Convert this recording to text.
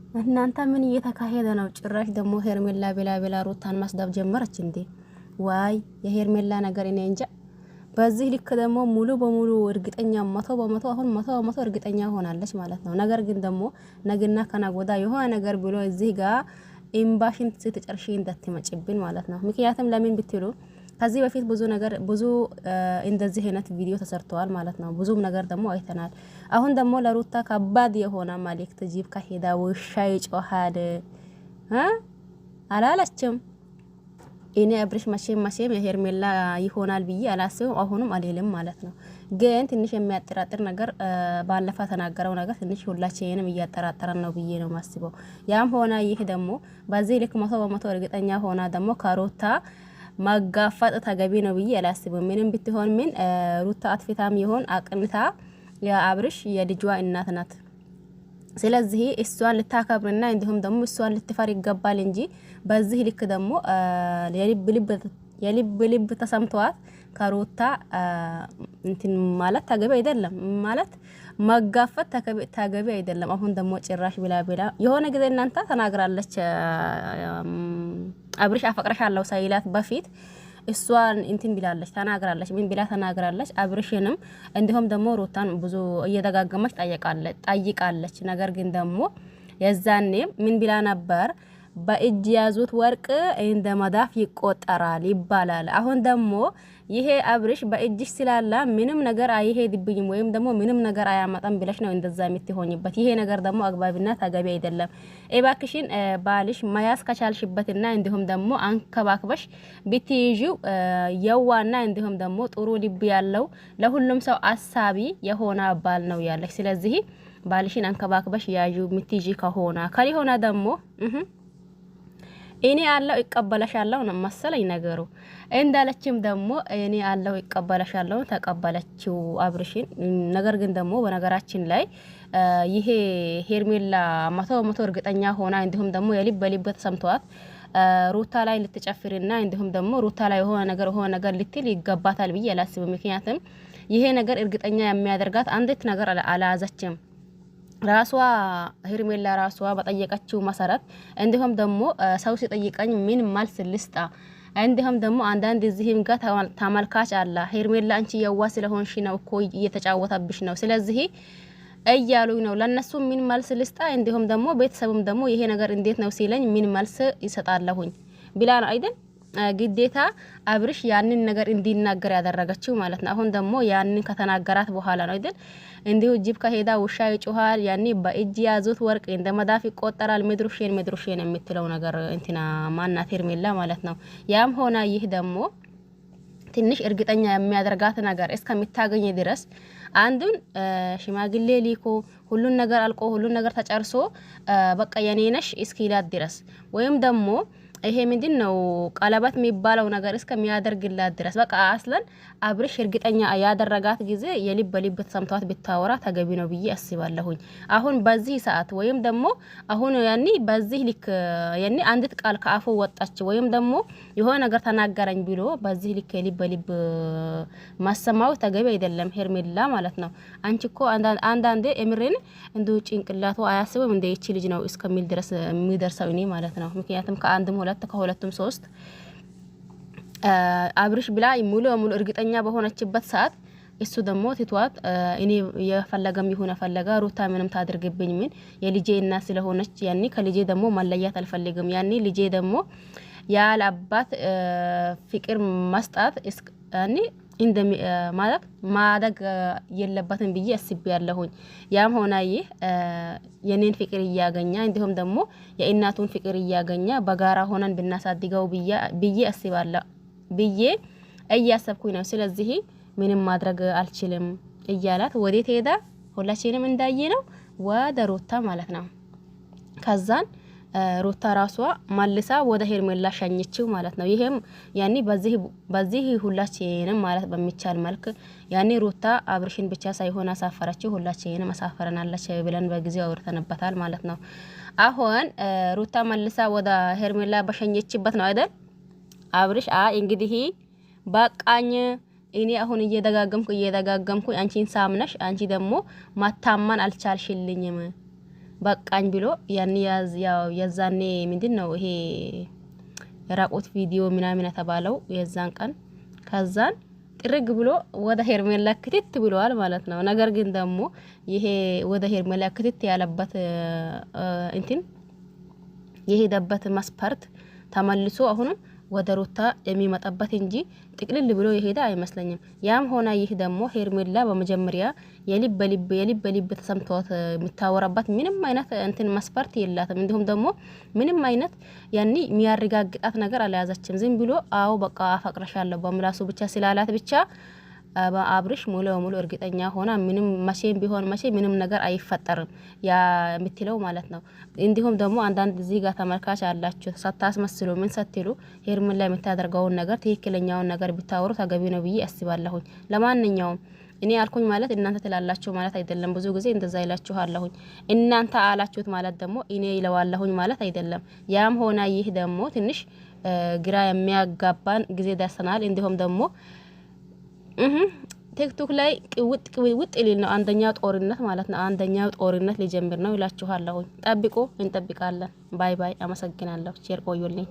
እናንተ ምን እየተካሄደ ነው? ጭራሽ ደግሞ ሄርሜላ ቤላ ሩታን ማስዳብ ጀመረች እንዴ? ዋይ የሄርሜላ ነገር እኔ እንጃ። በዚህ ልክ ደግሞ ሙሉ በሙሉ እርግጠኛ 100% አሁን 100% እርግጠኛ ሆናለች ማለት ነው። ነገር ግን ደግሞ ነገና ከነጎዳ የሆነ ነገር ብሎ እዚህ ጋር ኢምባሽን ስትጨርሺ እንዳትመጭብን ማለት ነው። ምክንያቱም ለምን ብትሉ ከዚህ በፊት ብዙ ነገር ብዙ እንደዚህ አይነት ቪዲዮ ተሰርተዋል ማለት ነው። ብዙም ነገር ደግሞ አይተናል። አሁን ደግሞ ለሩታ ከባድ የሆነ መልእክት ጂብ ከሄዳ ውሻ ይጮሃል አላለችም። እኔ አብርሽ መቼም የሄርሜላ ይሆናል ብዬ አላስብም። አሁንም አልልም ማለት ነው። ግን ትንሽ የሚያጠራጥር ነገር ባለፈ ተናገረው ነገር ትንሽ ሁላችንም እያጠራጠረን ነው ብዬ ነው ማስበው። ያም ሆነ ይህ ደግሞ በዚህ ልክ 100% እርግጠኛ ሆና ደግሞ ከሩታ ማጋፋጥ ተገቢ ነው ብዬ አላስብም። ምንም ብትሆን ምን ሩታ አጥፍታም ይሆን አቅንታ የአብርሽ የልጇ እናት ናት። ስለዚህ እሷን ልታከብርና እንዲሁም ደግሞ እሷን ልትፈር ይገባል እንጂ በዚህ ልክ ደግሞ የልብ ልብ ተሰምቷት ከሩታ እንትን ማለት ተገቢ አይደለም ማለት መጋፈጥ ተገቢ አይደለም። አሁን ደግሞ ጭራሽ ብላ የሆነ ጊዜ እናንተ ተናግራለች አብርሽ አፈቅረሻለሁ ሳይላት በፊት እሷን እንትን ብላለች ተናግራለች። ምን ብላ ተናግራለች? አብርሽንም እንዲሁም ደግሞ ሩታን ብዙ እየደጋገመች ጠይቃለች። ነገር ግን ደግሞ የዛኔ ምን ብላ ነበር? በእጅ ያዙት ወርቅ እንደ መዳፍ ይቆጠራል ይባላል። አሁን ደግሞ ይሄ አብርሽ በእጅሽ ስላላ ምንም ነገር አይሄድብኝም ወይም ደግሞ ምንም ነገር አያመጣም ብለሽ ነው እንደዛ የምትሆኝበት። ይሄ ነገር ደግሞ አግባብና ተገቢ አይደለም። እባክሽን ባልሽ መያዝ ከቻልሽበትና እንዲሁም ደግሞ አንከባክበሽ ብትይዢው የዋና እንዲሁም ደግሞ ጥሩ ልብ ያለው ለሁሉም ሰው አሳቢ የሆነ ባል ነው ያለሽ። ስለዚህ ባልሽን አንከባክበሽ ያዩ ምትይዢ ከሆነ ከሊሆነ ደግሞ እኔ አለው ይቀበለሻለሁ ነው መሰለኝ ነገሩ። እንዳለችም ደግሞ እኔ አለው ይቀበለሻለሁ ተቀበለችው አብርሽን። ነገር ግን ደግሞ በነገራችን ላይ ይሄ ሄርሜላ 100% እርግጠኛ ሆና እንዲሁም ደግሞ የልብ በልብ ተሰምቷት ሩታ ላይ ልትጨፍርና እንዲሁም ደግሞ ሩታ ላይ የሆነ ነገር ልትል ይገባታል ብዬ አላስብም። ምክንያቱም ይሄ ነገር እርግጠኛ የሚያደርጋት አንዲት ነገር አላያዘችም። ራሷ ሄርሜላ ራሷ በጠየቀችው መሰረት እንዲሁም ደግሞ ሰው ሲጠይቀኝ ምን መልስ ልስጣ እንዲሁም ደግሞ አንዳንድ እዚህም ጋር ተመልካች አለ ሄርሜላ አንቺ የዋ ስለሆንሽ ነው እኮ እየተጫወተብሽ ነው ስለዚህ እያሉኝ ነው ለነሱ ምን መልስ ልስጣ እንዲሁም ደግሞ ቤተሰብም ደግሞ ይሄ ነገር እንዴት ነው ሲለኝ ምን መልስ ይሰጣለሁኝ ብላ ነው አይደል ግዴታ አብርሽ ያንን ነገር እንዲናገር ያደረገችው ማለት ነው። አሁን ደግሞ ያንን ከተናገራት በኋላ ነው አይደል እንዲሁ ጅብ ከሄዳ ውሻ ይጮሃል ያኔ በእጅ ያዙት ወርቅ እንደ መዳፍ ይቆጠራል ምድሩሽን የምትለው ነገር እንትና ማናት ሄርሜላ ማለት ነው። ያም ሆነ ይህ ደግሞ ትንሽ እርግጠኛ የሚያደርጋት ነገር እስከምታገኝ ድረስ አንዱን ሽማግሌ ሊኮ ሁሉን ነገር አልቆ ሁሉን ነገር ተጨርሶ በቃ የኔ ነሽ እስኪላት ድረስ ወይም ደግሞ ይሄ ምንድነው ቀለበት የሚባለው ነገር እስከሚያደርግላት ድረስ በቃ አስለን አብርሽ እርግጠኛ ያደረጋት ጊዜ የልብ በልብ ተሰምቷት ብታወራ ተገቢ ነው ብዬ አስባለሁኝ። አሁን በዚህ ሰዓት ወይም ደግሞ አሁን ያኒ በዚህ ልክ ያኒ አንዲት ቃል ከአፉ ወጣች ወይም ደግሞ የሆነ ነገር ተናገረኝ ብሎ በዚህ ልክ የልብ በልብ ማሰማው ተገቢ አይደለም ሄርሜላ ማለት ነው። አንቺ እኮ አንዳንዴ እምሬን እንዶ ጭንቅላቱ አያስብም እንደ እቺ ልጅ ነው እስከሚል ድረስ የሚደርሰው እኔ ማለት ነው። ምክንያቱም ከአንድም ከሁለቱም ሶስት አብርሽ ብላ ሙሉ ሙሉ እርግጠኛ በሆነችበት ሰዓት እሱ ደግሞ ትቷት እኔ የፈለገም ይሁን ፈለጋ ሩታ ምንም ታድርግብኝ ምን የልጄ እናት ስለሆነች ያኒ ከልጄ ደግሞ መለያት አልፈልግም ያኒ ልጄ ደግሞ ያለ አባት ፍቅር መስጣት ያኒ እንደ ማለት ማደግ የለበትም ብዬ አስቤያለሁኝ። ያም ሆነ ይህ የኔን ፍቅር እያገኛ እንዲሁም ደግሞ የእናቱን ፍቅር እያገኛ በጋራ ሆነን ብናሳድገው ብዬ አስባለሁ ብዬ እያሰብኩኝ ነው። ስለዚህ ምንም ማድረግ አልችልም እያላት ወዴት ሄዳ ሁላችንም እንዳየ ነው ወደ ሩታ ማለት ነው። ከዛን ሩታ ራሷ ማልሳ ወደ ሄርሜላ ሸኘችው ማለት ነው። ይሄም ያኒ በዚህ ሁላችንም ማለት በሚቻል መልክ ያኒ ሩታ አብርሽን ብቻ ሳይሆን አሳፈረችው ሁላችንም አሳፈረናለች ብለን በጊዜው አውርተንበታል ማለት ነው። አሁን ሩታ ማልሳ ወደ ሄርሜላ በሸኘችበት ነው አይደል አብርሽ እንግዲህ በቃኝ እኔ አሁን እየደጋገምኩ አንቺን ሳምነሽ አንቺ ደግሞ ማታማን አልቻልሽልኝም በቃኝ ብሎ ያን ያው የዛኔ ምንድነው ይሄ የራቆት ቪዲዮ ምናምን የተባለው የዛን ቀን ከዛን ጥርግ ብሎ ወደ ሄርሜላ ክትት ብለዋል ማለት ነው። ነገር ግን ደግሞ ይሄ ወደ ሄርሜላ ክትት ያለበት እንትን የሄደበት መስፈርት ተመልሶ አሁንም ወደ ሩታ የሚመጣበት እንጂ ጥቅልል ብሎ የሄደ አይመስለኝም። ያም ሆነ ይህ ደግሞ ሄርሜላ በመጀመሪያ የልብ ተሰምቷት የምታወራበት ምንም አይነት እንትን መስፈርት የላትም። እንዲሁም ደግሞ ምንም አይነት ያኒ የሚያረጋግጣት ነገር አልያዘችም። ዝም ብሎ አው በቃ አፈቅረሻለሁ በምላሱ ብቻ ስላላት ብቻ በአብርሽ ሙሉ በሙሉ እርግጠኛ ሆና ምንም መቼም ቢሆን መቼ ምንም ነገር አይፈጠርም ያ የምትለው ማለት ነው። እንዲሁም ደግሞ አንዳንድ እዚህ ጋር ተመልካች አላችሁ ሳታስመስሉ ምን ሰትሉ ሄርሜላ የምታደርገውን ነገር ትክክለኛውን ነገር ቢታወሩ ተገቢ ነው ብዬ አስባለሁኝ። ለማንኛውም እኔ አልኩኝ ማለት እናንተ ትላላችሁ ማለት አይደለም። ብዙ ጊዜ እንደዛ ይላችኋለሁኝ። እናንተ አላችሁት ማለት ደግሞ እኔ ይለዋለሁኝ ማለት አይደለም። ያም ሆነ ይህ ደግሞ ትንሽ ግራ የሚያጋባን ጊዜ ደርሰናል። እንዲሁም ደግሞ ቲክቶክ ላይ ቅውጥ ሊል ነው አንደኛው ጦርነት ማለት ነው። አንደኛው ጦርነት ሊጀምር ነው ይላችኋለሁ። ጠብቁ፣ እንጠብቃለን። ባይ ባይ። አመሰግናለሁ። ቼር ቆዩልኝ።